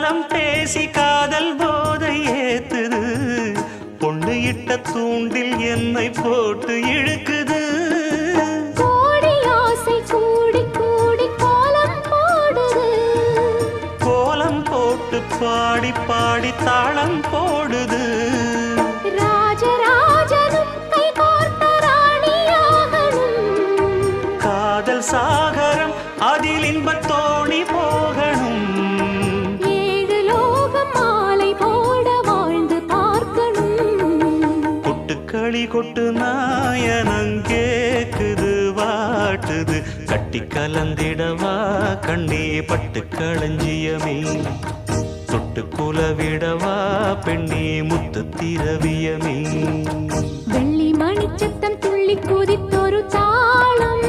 காலம் பேசி காதல் போதை ஏத்துது பொண்ணு இட்ட தூண்டில் என்னை போட்டு இழுக்குது கோடி ஆசை கூடி கூடி கோலம் போடுது கோலம் போட்டு பாடி பாடி தாளம் போடுது ராஜராஜனும் கை கோர்த்த ராணியாகணும் காதல் சாகரம் அதில் இன்பத் தோணி போகணும் ஏழு லோகம் மாலை போட வாழ்ந்து பார்க்கணும் கொட்டுக்களி கொட்டு நாயனங் கேக்குது வாட்டுது கட்டி கலந்திடவா கண்ணே பட்டு களஞ்சியமே தொட்டு குலவிடவா பெண்ணே முத்து திரவியமே வெள்ளி மணிச்சத்தம் துள்ளி குதித்தொரு தாளம்